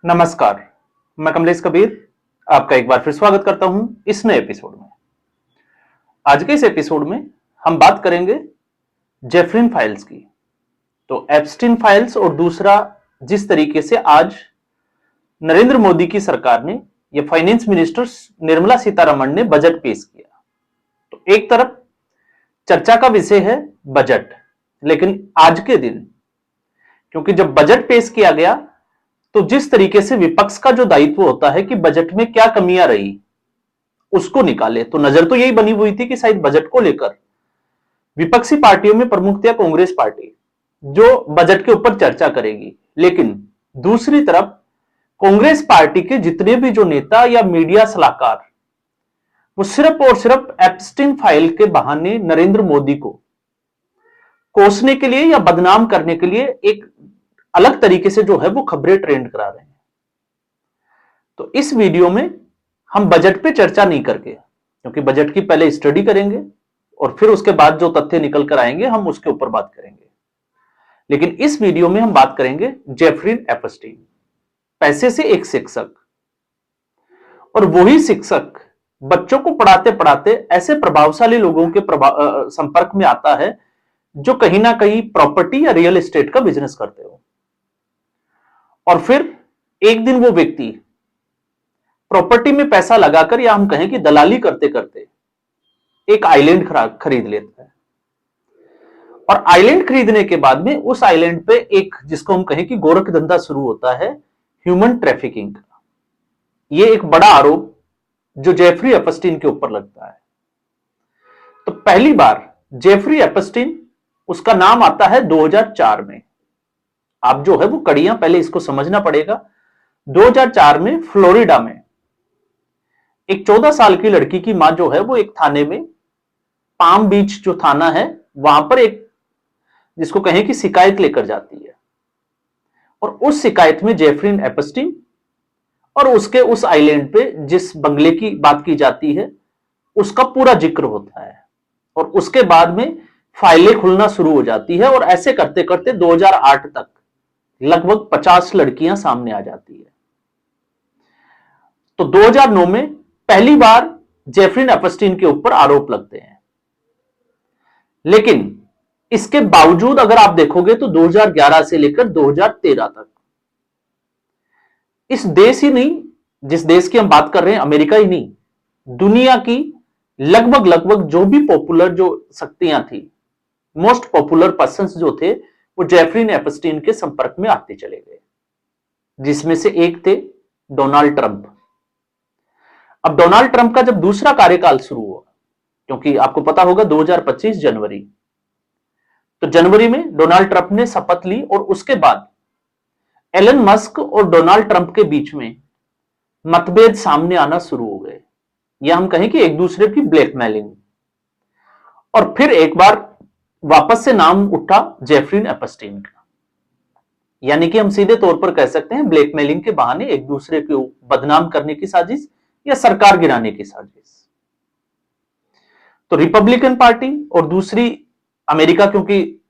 नमस्कार, मैं कमलेश कबीर आपका एक बार फिर स्वागत करता हूं इस नए एपिसोड में। आज के इस एपिसोड में हम बात करेंगे जेफरिन फाइल्स की। तो एप्स्टीन फाइल्स और दूसरा जिस तरीके से आज नरेंद्र मोदी की सरकार ने या फाइनेंस मिनिस्टर निर्मला सीतारमण ने बजट पेश किया, तो एक तरफ चर्चा का विषय है बजट, लेकिन आज के दिन क्योंकि जब बजट पेश किया गया तो जिस तरीके से विपक्ष का जो दायित्व होता है कि बजट में क्या कमियां रही उसको निकाले, तो नजर तो यही बनी हुई थी कि शायद बजट को लेकर विपक्षी पार्टियों में प्रमुखतया कांग्रेस पार्टी जो बजट के ऊपर चर्चा करेगी, लेकिन दूसरी तरफ कांग्रेस पार्टी के जितने भी जो नेता या मीडिया सलाहकार वो सिर्फ और सिर्फ एप्स्टीन फाइल के बहाने नरेंद्र मोदी को कोसने के लिए या बदनाम करने के लिए एक अलग तरीके से जो है वो खबरें ट्रेंड करा रहे हैं। तो इस वीडियो में हम बजट पे चर्चा नहीं करके, क्योंकि बजट की पहले स्टडी करेंगे और फिर उसके बाद जो तथ्य निकल कर आएंगे हम उसके ऊपर बात करेंगे। लेकिन इस वीडियो में हम बात करेंगे जेफरिन एप्स्टीन, पैसे से एक शिक्षक, और वही शिक्षक बच्चों को पढ़ाते पढ़ाते ऐसे प्रभावशाली लोगों के संपर्क में आता है जो कहीं ना कहीं प्रॉपर्टी या रियल एस्टेट का बिजनेस करते हो, और फिर एक दिन वो व्यक्ति प्रॉपर्टी में पैसा लगाकर या हम कहें कि दलाली करते करते एक आइलैंड खरीद लेता है, और आइलैंड खरीदने के बाद में उस आइलैंड पे एक जिसको हम कहें कि गोरख धंधा शुरू होता है, ह्यूमन ट्रैफिकिंग का। यह एक बड़ा आरोप जो जेफरी एप्स्टीन के ऊपर लगता है। तो पहली बार जेफरी एप्स्टीन, उसका नाम आता है 2004 में। आप जो है वो कड़ियां पहले इसको समझना पड़ेगा। 2004 में फ्लोरिडा में एक 14 साल की लड़की की मां जो है वो एक थाने में, पाम बीच जो थाना है वहां पर एक जिसको कहें कि शिकायत लेकर जाती है, और उस शिकायत में जेफरिन एप्स्टीन और उसके उस आइलैंड पे जिस बंगले की बात की जाती है उसका पूरा जिक्र होता है, और उसके बाद में फाइलें खुलना शुरू हो जाती है, और ऐसे करते करते 2008 तक लगभग 50 लड़कियां सामने आ जाती है। तो 2009 में पहली बार जेफरिन एप्स्टीन के ऊपर आरोप लगते हैं, लेकिन इसके बावजूद अगर आप देखोगे तो 2011 से लेकर 2013 तक इस देश ही नहीं, जिस देश की हम बात कर रहे हैं, अमेरिका ही नहीं, दुनिया की लगभग लगभग जो भी पॉपुलर जो शक्तियां थी, मोस्ट पॉपुलर पर्संस जो थे, वो जेफरिन एप्स्टीन के संपर्क में आते चले गए, जिसमें से एक थे डोनाल्ड ट्रंप। अब डोनाल्ड ट्रंप का जब दूसरा कार्यकाल शुरू हुआ, क्योंकि आपको पता होगा 2025 जनवरी, तो जनवरी में डोनाल्ड ट्रंप ने शपथ ली, और उसके बाद एलन मस्क और डोनाल्ड ट्रंप के बीच में मतभेद सामने आना शुरू हो गए, या हम कहें कि एक दूसरे की ब्लैकमेलिंग। और फिर एक बार वापस से नाम उठा जेफरिन एप्स्टीन का, यानी कि हम सीधे तौर पर कह सकते हैं ब्लैकमेलिंग के बहाने एक दूसरे को बदनाम करने की साजिश या सरकार गिराने की साजिश। तो रिपब्लिकन पार्टी और दूसरी अमेरिका, क्योंकि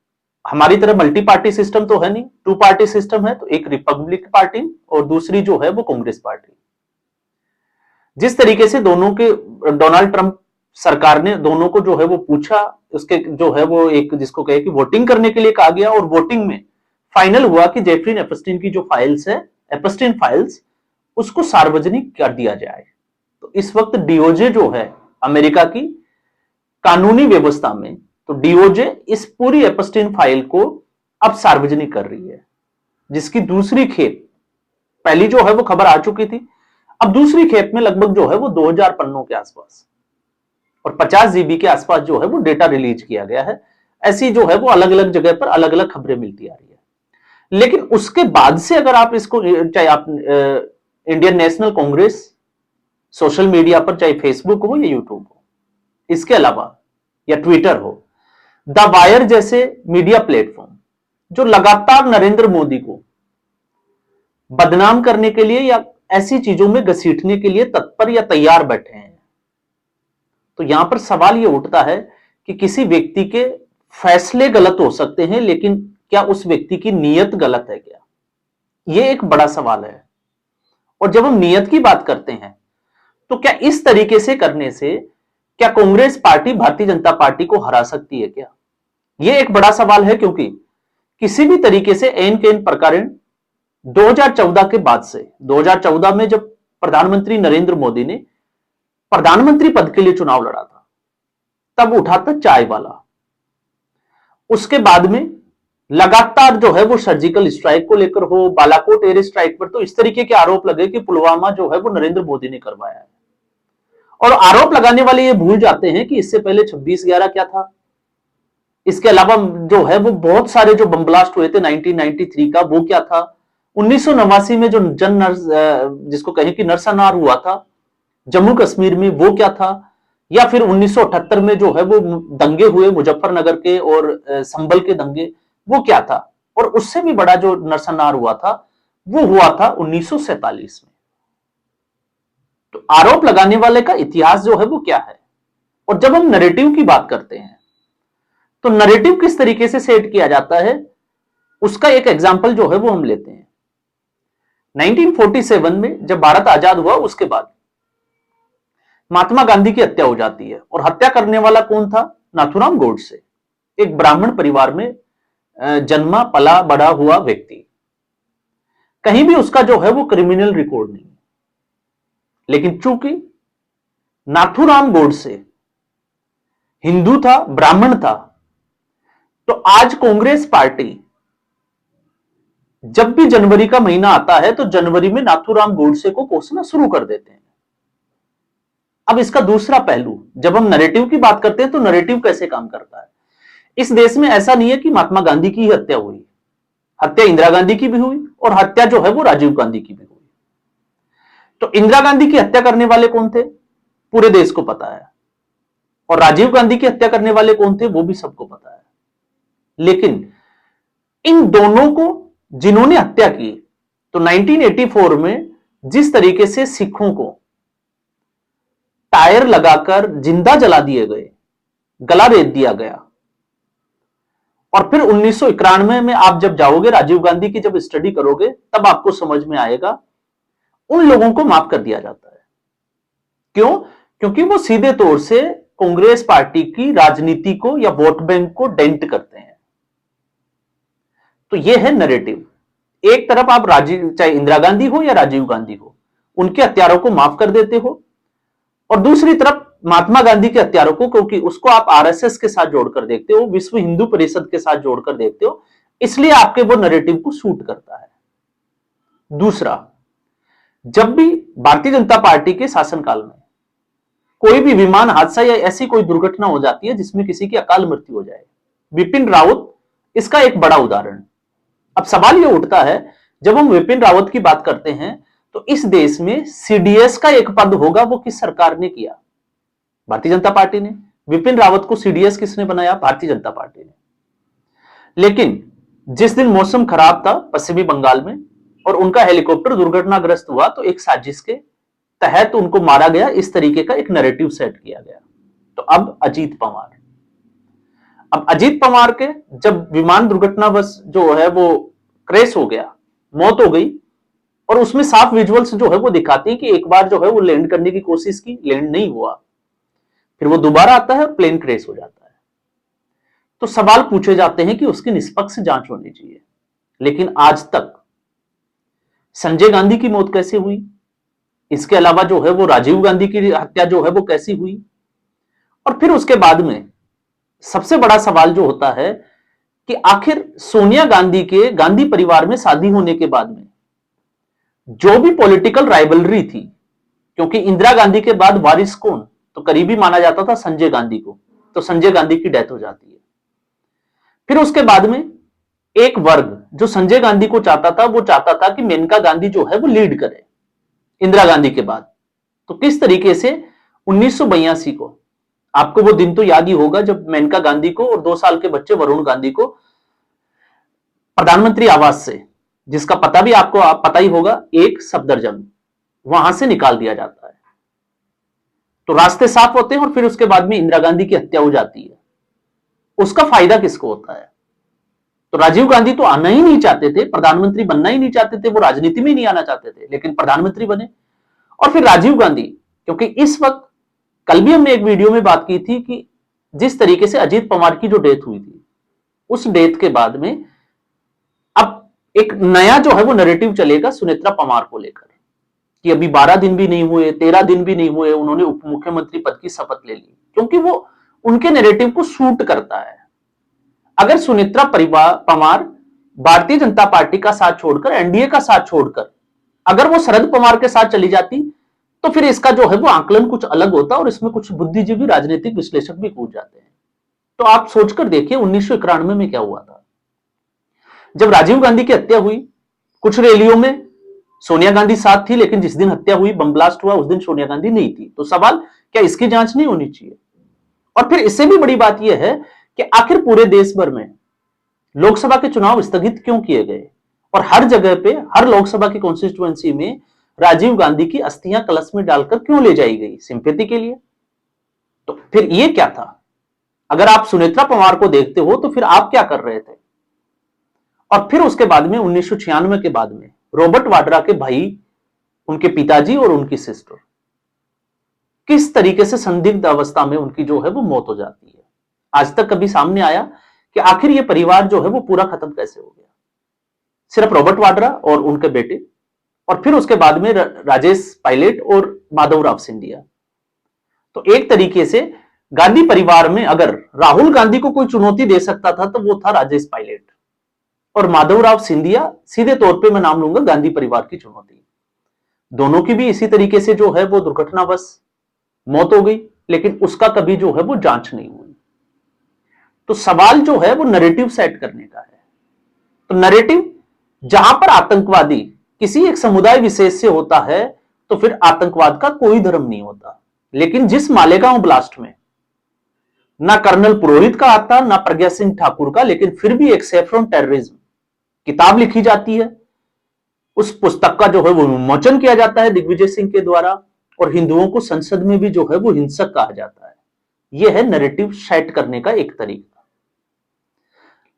हमारी तरह मल्टी पार्टी सिस्टम तो है नहीं, टू पार्टी सिस्टम है, तो एक रिपब्लिकन पार्टी और दूसरी जो है वो कांग्रेस पार्टी। जिस तरीके से दोनों के डोनाल्ड ट्रंप सरकार ने दोनों को जो है वो पूछा, उसके जो है वो एक जिसको कहे कि वोटिंग करने के लिए कहा गया, और वोटिंग में फाइनल हुआ कि जेफरिन एप्स्टीन की जो फाइल्स है, एप्स्टीन फाइल्स, उसको सार्वजनिक कर दिया जाए। तो इस वक्त डीओजे जो है अमेरिका की कानूनी व्यवस्था में, तो डीओजे इस पूरी एप्स्टीन फाइल को अब सार्वजनिक कर रही है, जिसकी दूसरी खेप, पहली जो है वो खबर आ चुकी थी, अब दूसरी खेप में लगभग जो है वो 2000 पन्नों के आसपास और 50 जीबी के आसपास जो है वो डेटा रिलीज किया गया है। ऐसी जो है वो अलग अलग जगह पर अलग अलग खबरें मिलती आ रही है। लेकिन उसके बाद से अगर आप इसको, चाहे आप Indian national Congress social media पर, चाहे फेसबुक हो या यूट्यूब हो, इसके अलावा या ट्विटर हो, द वायर जैसे मीडिया प्लेटफॉर्म जो लगातार नरेंद्र मोदी को बदनाम करने के लिए या ऐसी चीजों में घसीटने के लिए तत्पर या तैयार बैठे हैं, तो यहां पर सवाल यह उठता है कि किसी व्यक्ति के फैसले गलत हो सकते हैं, लेकिन क्या उस व्यक्ति की नीयत गलत है क्या? यह एक बड़ा सवाल है। और जब हम नियत की बात करते हैं तो क्या इस तरीके से करने से क्या कांग्रेस पार्टी भारतीय जनता पार्टी को हरा सकती है क्या? यह एक बड़ा सवाल है, क्योंकि किसी भी तरीके से एन के एन प्रकार 2014 के बाद से 2014 में जब प्रधानमंत्री नरेंद्र मोदी ने प्रधानमंत्री पद के लिए चुनाव लड़ा था, तब उठा था चाय वाला। उसके बाद में लगातार जो है वो सर्जिकल स्ट्राइक को लेकर हो, बालाकोट एयर स्ट्राइक पर, तो इस तरीके के आरोप लगे कि पुलवामा जो है वो नरेंद्र मोदी ने करवाया है। और आरोप लगाने वाले ये भूल जाते हैं कि इससे पहले 26/11 क्या था। इसके अलावा जो है वो बहुत सारे जो बम ब्लास्ट हुए थे 1993 का, वो क्या था। 1989 में जो जिसको कहें कि नरसंहार हुआ था जम्मू कश्मीर में, वो क्या था। या फिर 1978 में जो है वो दंगे हुए मुजफ्फरनगर के और संभल के दंगे, वो क्या था। और उससे भी बड़ा जो नरसंहार हुआ था वो हुआ था 1947 में। तो आरोप लगाने वाले का इतिहास जो है वो क्या है। और जब हम नैरेटिव की बात करते हैं तो नैरेटिव किस तरीके से सेट किया जाता है, उसका एक एग्जांपल जो है वो हम लेते हैं। 1947 में जब भारत आजाद हुआ, उसके बाद महात्मा गांधी की हत्या हो जाती है। और हत्या करने वाला कौन था? नाथूराम गोडसे, एक ब्राह्मण परिवार में जन्मा पला बड़ा हुआ व्यक्ति। कहीं भी उसका जो है वो क्रिमिनल रिकॉर्ड नहीं। लेकिन चूंकि नाथूराम गोडसे हिंदू था, ब्राह्मण था, तो आज कांग्रेस पार्टी जब भी जनवरी का महीना आता है तो जनवरी में नाथूराम गोडसे को कोसना शुरू कर देते हैं। अब इसका दूसरा पहलू, जब हम नैरेटिव की बात करते हैं तो नैरेटिव कैसे काम करता है। इस देश में ऐसा नहीं है कि महात्मा गांधी की ही हत्या हुई, हत्या इंदिरा गांधी की भी हुई और हत्या जो है वो राजीव गांधी की भी हुई। तो इंदिरा गांधी की हत्या करने वाले कौन थे, पूरे देश को पता है। और राजीव गांधी की हत्या करने वाले कौन थे, वो भी सबको पता है। लेकिन इन दोनों को जिन्होंने हत्या की, तो 1984 में जिस तरीके से सिखों को टायर लगाकर जिंदा जला दिए गए, गला रेत दिया गया, और फिर 1991 में आप जब जाओगे राजीव गांधी की जब स्टडी करोगे, तब आपको समझ में आएगा उन लोगों को माफ कर दिया जाता है। क्यों? क्योंकि वो सीधे तौर से कांग्रेस पार्टी की राजनीति को या वोट बैंक को डेंट करते हैं। तो ये है नैरेटिव। एक तरफ आप राजीव, चाहे इंदिरा गांधी हो या राजीव गांधी हो, उनके हत्यारों को माफ कर देते हो, और दूसरी तरफ महात्मा गांधी के हत्यारों को, क्योंकि उसको आप आरएसएस के साथ जोड़कर देखते हो, विश्व हिंदू परिषद के साथ जोड़कर देखते हो, इसलिए आपके वो नैरेटिव को सूट करता है। दूसरा, जब भी भारतीय जनता पार्टी के शासनकाल में कोई भी विमान हादसा या ऐसी कोई दुर्घटना हो जाती है जिसमें किसी की अकाल मृत्यु हो जाए, विपिन रावत इसका एक बड़ा उदाहरण। अब सवाल यह उठता है, जब हम विपिन रावत की बात करते हैं तो इस देश में सीडीएस का एक पद होगा, वो किस सरकार ने किया? भारतीय जनता पार्टी ने। विपिन रावत को सीडीएस किसने बनाया? भारतीय जनता पार्टी ने। लेकिन जिस दिन मौसम खराब था पश्चिमी बंगाल में और उनका हेलीकॉप्टर दुर्घटनाग्रस्त हुआ, तो एक साजिश के तहत उनको मारा गया, इस तरीके का एक नैरेटिव सेट किया गया। तो अब अजीत पवार के जब विमान दुर्घटनावश जो है वो क्रैश हो गया, मौत हो गई, और उसमें साफ विजुअल्स जो है वो दिखाती है कि एक बार जो है वो लैंड करने की कोशिश की, लैंड नहीं हुआ, फिर वो दोबारा आता है और प्लेन क्रैश हो जाता है। तो सवाल पूछे जाते हैं कि उसकी निष्पक्ष जांच होनी चाहिए। लेकिन आज तक संजय गांधी की मौत कैसे हुई, इसके अलावा जो है वो राजीव गांधी की हत्या जो है वो कैसी हुई, और फिर उसके बाद में सबसे बड़ा सवाल जो होता है कि आखिर सोनिया गांधी के गांधी परिवार में शादी होने के बाद में जो भी पॉलिटिकल राइवलरी थी, क्योंकि इंदिरा गांधी के बाद वारिस कौन, तो करीबी माना जाता था संजय गांधी को, तो संजय गांधी की डेथ हो जाती है। फिर उसके बाद में एक वर्ग जो संजय गांधी को चाहता था, वो चाहता था कि मेनका गांधी जो है वो लीड करे इंदिरा गांधी के बाद। तो किस तरीके से 1982 को, आपको वो दिन तो याद ही होगा जब मेनका गांधी को और 2 साल के बच्चे वरुण गांधी को प्रधानमंत्री आवास से, जिसका पता भी आपको पता ही होगा, एक सफदरजंग, वहां से निकाल दिया जाता है। तो रास्ते साफ होते हैं और फिर उसके बाद में इंदिरा गांधी की हत्या हो जाती है। उसका फायदा किसको होता है? तो राजीव गांधी तो आना ही नहीं चाहते थे, प्रधानमंत्री बनना ही नहीं चाहते थे, वो राजनीति में ही नहीं आना चाहते थे, लेकिन प्रधानमंत्री बने। और फिर राजीव गांधी, क्योंकि इस वक्त, कल भी हमने एक वीडियो में बात की थी कि जिस तरीके से अजीत पवार की जो डेथ हुई थी, उस डेथ के बाद में अब एक नया जो है वो नैरेटिव चलेगा सुनेत्रा पवार को लेकर कि अभी 12 दिन भी नहीं हुए, 13 दिन भी नहीं हुए, उन्होंने उप मुख्यमंत्री पद की शपथ ले ली, क्योंकि वो उनके नैरेटिव को सूट करता है। अगर सुनेत्रा पवार भारतीय जनता पार्टी का साथ छोड़कर, एनडीए का साथ छोड़कर अगर वो शरद पवार के साथ चली जाती, तो फिर इसका जो है वो आंकलन कुछ अलग होता और इसमें कुछ बुद्धिजीवी राजनीतिक विश्लेषक भी कूद जाते हैं। तो आप सोचकर देखिए 1991 में क्या हुआ था, जब राजीव गांधी की हत्या हुई। कुछ रैलियों में सोनिया गांधी साथ थी, लेकिन जिस दिन हत्या हुई, बम ब्लास्ट हुआ, उस दिन सोनिया गांधी नहीं थी। तो सवाल, क्या इसकी जांच नहीं होनी चाहिए? और फिर इससे भी बड़ी बात यह है कि आखिर पूरे देश भर में लोकसभा के चुनाव स्थगित क्यों किए गए और हर जगह पे, हर लोकसभा की कॉन्स्टिट्यूएंसी में राजीव गांधी की अस्थियां कलश में डालकर क्यों ले जाई गई? सिंपैथी के लिए। तो फिर ये क्या था? अगर आप सुनेत्रा पवार को देखते हो तो फिर आप क्या कर रहे थे? और फिर उसके बाद में 1996 के बाद में रॉबर्ट वाड्रा के भाई, उनके पिताजी और उनकी सिस्टर, किस तरीके से संदिग्ध अवस्था में उनकी जो है वो मौत हो जाती है। आज तक कभी सामने आया कि आखिर ये परिवार जो है वो पूरा खत्म कैसे हो गया? सिर्फ रॉबर्ट वाड्रा और उनके बेटे, और फिर उसके बाद में राजेश पायलट और माधवराव सिंधिया। तो एक तरीके से गांधी परिवार में अगर राहुल गांधी को कोई चुनौती दे सकता था तो वो था राजेश पायलट, और माधवराव सिंधिया सीधे तौर पे मैं नाम लूंगा गांधी परिवार की चुनौती। दोनों की भी इसी तरीके से जो है वो दुर्घटनावश मौत हो गई, लेकिन उसका कभी जो है वो जांच नहीं हुई। तो सवाल जो है वो नैरेटिव सेट करने का है। तो नैरेटिव जहां पर आतंकवादी किसी एक समुदाय विशेष से होता है तो फिर आतंकवाद का कोई धर्म नहीं होता। लेकिन जिस मालेगांव ब्लास्ट में ना कर्नल पुरोहित का आता, ना प्रज्ञा सिंह ठाकुर का, लेकिन फिर भी एक सेफ्रॉन टेररिज्म किताब लिखी जाती है, उस पुस्तक का जो है वो विमोचन किया जाता है दिग्विजय सिंह के द्वारा, और हिंदुओं को संसद में भी जो है वो हिंसक कहा जाता है। यह है नैरेटिव सेट करने का एक तरीका।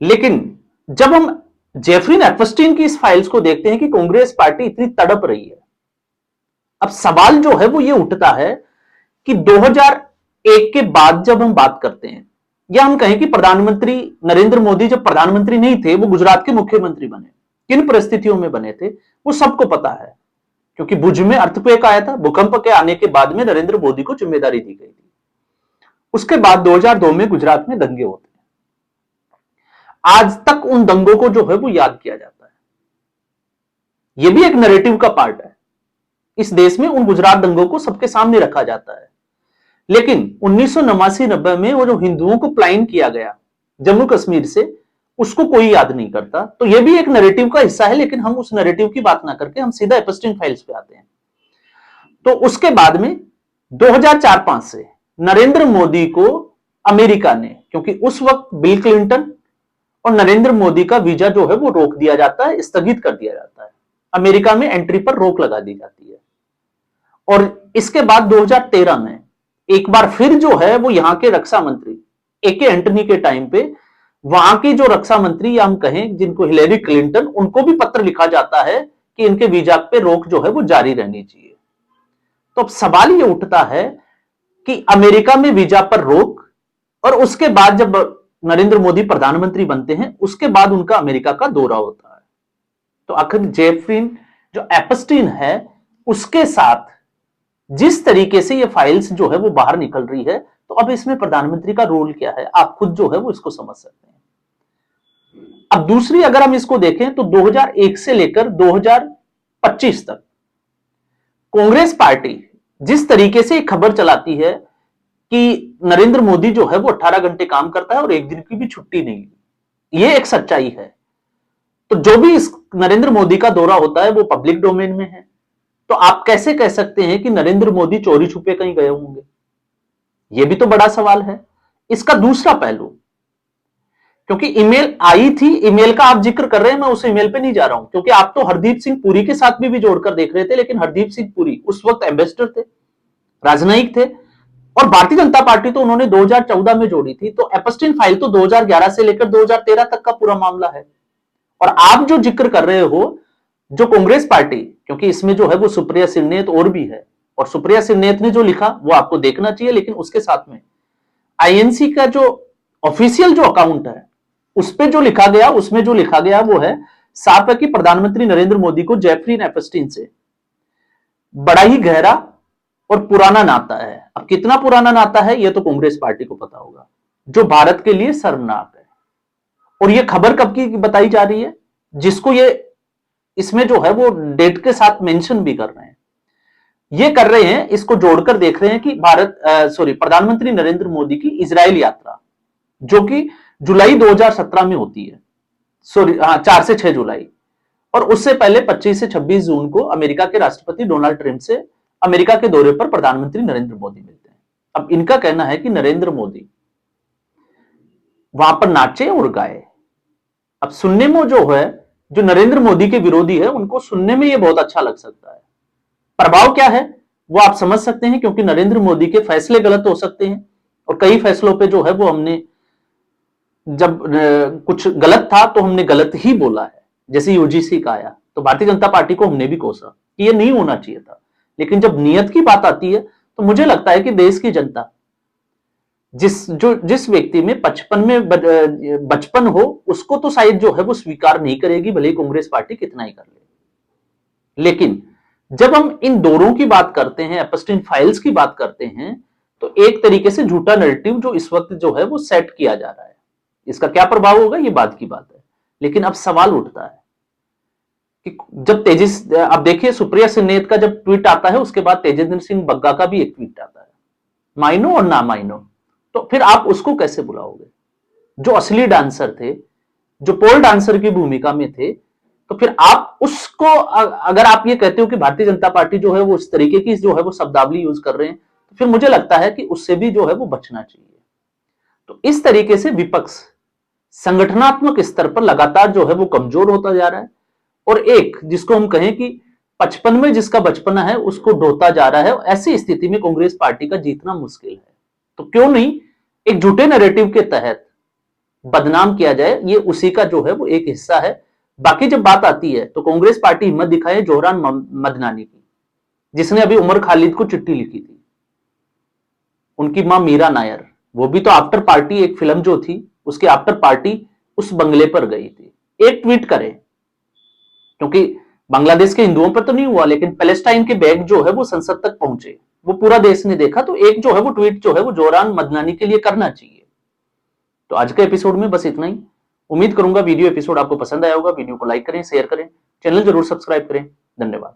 लेकिन जब हम जेफरीन एपस्टीन की इस फाइल्स को देखते हैं कि कांग्रेस पार्टी इतनी तड़प रही है, अब सवाल जो है वो ये उठता है कि 2001 के बाद जब हम बात करते हैं, या हम कहें कि प्रधानमंत्री नरेंद्र मोदी जब प्रधानमंत्री नहीं थे, वो गुजरात के मुख्यमंत्री बने, किन परिस्थितियों में बने थे वो सबको पता है, क्योंकि भुज में अर्थक्वेक आया था। भूकंप के आने के बाद में नरेंद्र मोदी को जिम्मेदारी दी गई थी। उसके बाद 2002 में गुजरात में दंगे होते हैं। आज तक उन दंगों को जो है वो याद किया जाता है। यह भी एक नैरेटिव का पार्ट है। इस देश में उन गुजरात दंगों को सबके सामने रखा जाता है। लेकिन 1989-90 में वो जो हिंदुओं को प्लाइन किया गया जम्मू कश्मीर से, उसको कोई याद नहीं करता। तो यह भी एक नैरेटिव का हिस्सा है, लेकिन हम उस नैरेटिव की बात ना करके हम सीधा एपस्टीन फाइल्स पे आते हैं। तो उसके बाद में 2004-5 से नरेंद्र मोदी को अमेरिका ने, क्योंकि उस वक्त बिल क्लिंटन और नरेंद्र मोदी का वीजा जो है वो रोक दिया जाता है, स्थगित कर दिया जाता है, अमेरिका में एंट्री पर रोक लगा दी जाती है। और इसके बाद 2013 में एक बार फिर जो है वो यहां के रक्षा मंत्री एके एंटनी के टाइम पे वहां की जो रक्षा मंत्री, या हम कहें जिनको हिलेरी क्लिंटन, उनको भी पत्र लिखा जाता है कि इनके वीजा पे रोक जो है वो जारी रहनी चाहिए। तो अब सवाल ये उठता है कि अमेरिका में वीजा पर रोक, और उसके बाद जब नरेंद्र मोदी प्रधानमंत्री बनते हैं उसके बाद उनका अमेरिका का दौरा होता है। तो आखिर जेफरीन जो एपस्टीन है उसके साथ जिस तरीके से ये फाइल्स जो है वो बाहर निकल रही है, तो अब इसमें प्रधानमंत्री का रोल क्या है, आप खुद जो है वो इसको समझ सकते हैं। अब दूसरी अगर हम इसको देखें तो 2001 से लेकर 2025 तक कांग्रेस पार्टी जिस तरीके से खबर चलाती है कि नरेंद्र मोदी जो है वो 18 घंटे काम करता है और एक दिन की भी छुट्टी नहीं, ये एक सच्चाई है। तो जो भी इस नरेंद्र मोदी का दौरा होता है वो पब्लिक डोमेन में है। तो आप कैसे कह सकते हैं कि नरेंद्र मोदी चोरी छुपे कहीं गए होंगे? यह भी तो बड़ा सवाल है। इसका दूसरा पहलू, क्योंकि ईमेल आई थी, ईमेल का आप जिक्र कर रहे हैं, मैं उस ईमेल पे नहीं जा रहा हूं, क्योंकि आप तो हरदीप सिंह पुरी के साथ भी जोड़कर देख रहे थे, लेकिन हरदीप सिंह पुरी उस वक्त एम्बेसडर थे, राजनयिक थे। और भारतीय जनता पार्टी तो उन्होंने 2014 में जोड़ी थी, तो एपस्टीन फाइल तो 2011 से लेकर 2013 तक का पूरा मामला है। और आप जो जिक्र कर रहे हो, जो कांग्रेस पार्टी, क्योंकि इसमें जो है वो सुप्रिया सिरनेत और भी है, और सुप्रिया सिरनेत ने जो लिखा वो आपको देखना चाहिए, लेकिन उसके साथ में आईएनसी का जो ऑफिशियल जो अकाउंट है उस पर जो लिखा गया, उसमें जो लिखा गया वो है साफ है कि प्रधानमंत्री नरेंद्र मोदी को जेफरीन एपस्टीन से बड़ा ही गहरा और पुराना नाता है। अब कितना पुराना नाता है ये तो कांग्रेस पार्टी को पता होगा, जो भारत के लिए शर्मनाक है। और ये खबर कब की बताई जा रही है, जिसको ये इसमें जो है वो डेट के साथ मेंशन भी कर रहे हैं, ये कर रहे हैं, इसको जोड़कर देख रहे हैं कि प्रधानमंत्री नरेंद्र मोदी की इजराइल यात्रा, जो कि जुलाई 2017 में होती है, 4 से 6 जुलाई, और उससे पहले 25 से 26 जून को अमेरिका के राष्ट्रपति डोनाल्ड ट्रंप से अमेरिका के दौरे पर प्रधानमंत्री नरेंद्र मोदी मिलते हैं। अब इनका कहना है कि नरेंद्र मोदी वहां पर नाचे और गाए। अब सुनने में जो है, जो नरेंद्र मोदी के विरोधी है, उनको सुनने में यह बहुत अच्छा लग सकता है। प्रभाव क्या है वो आप समझ सकते हैं, क्योंकि नरेंद्र मोदी के फैसले गलत हो सकते हैं, और कई फैसलों पे जो है वो हमने जब कुछ गलत था तो हमने गलत ही बोला है। जैसे यूजीसी का आया तो भारतीय जनता पार्टी को हमने भी कोसा कि ये नहीं होना चाहिए था, लेकिन जब नियत की बात आती है तो मुझे लगता है कि देश की जनता जिस व्यक्ति में बचपन हो, उसको तो शायद जो है वो स्वीकार नहीं करेगी, भले ही कांग्रेस पार्टी कितना ही कर ले। लेकिन जब हम इन दौरों की बात करते हैं, एपस्टीन फाइल्स की बात करते हैं, तो एक तरीके से झूठा नैरेटिव जो इस वक्त जो है वो सेट किया जा रहा है। इसका क्या प्रभाव होगा ये बात की बात है, लेकिन अब सवाल उठता है कि जब अब देखिए सुप्रिया सिरनेत का जब ट्वीट आता है, उसके बाद तेजेंद्र सिंह बग्गा का भी एक ट्वीट आता है, माइनो और ना माइनो, तो फिर आप उसको कैसे बुलाओगे? जो असली डांसर थे, जो पोल डांसर की भूमिका में थे, तो फिर आप उसको अगर आप ये कहते हो कि भारतीय जनता पार्टी जो है वो इस तरीके की जो है वो शब्दावली यूज कर रहे हैं, तो फिर मुझे लगता है कि उससे भी जो है वो बचना चाहिए। तो इस तरीके से विपक्ष संगठनात्मक स्तर पर लगातार जो है वो कमजोर होता जा रहा है, और एक जिसको हम कहें कि 55 में जिसका बचपना है उसको ढोता जा रहा है। ऐसी स्थिति में कांग्रेस पार्टी का जीतना मुश्किल है। तो क्यों नहीं एक झूठे नैरेटिव के तहत बदनाम किया जाए, ये उसी का जो है वो एक हिस्सा है। बाकी जब बात आती है तो कांग्रेस पार्टी हिम्मत दिखाए जोहरान मदनानी की, जिसने अभी उमर खालिद को चिट्ठी लिखी थी, उनकी मां मीरा नायर, वो भी तो आफ्टर पार्टी एक फिल्म जो थी उसके आफ्टर पार्टी उस बंगले पर गई थी। एक ट्वीट करें, क्योंकि बांग्लादेश के हिंदुओं पर तो नहीं हुआ, लेकिन पैलेस्टाइन के बैग जो है वो संसद तक पहुंचे, वो पूरा देश ने देखा, तो एक जो है वो ट्वीट जो है वो जोहरान मदनानी के लिए करना चाहिए। तो आज के एपिसोड में बस इतना ही। उम्मीद करूंगा वीडियो एपिसोड आपको पसंद आया होगा। वीडियो को लाइक करें, शेयर करें, चैनल जरूर सब्सक्राइब करें। धन्यवाद।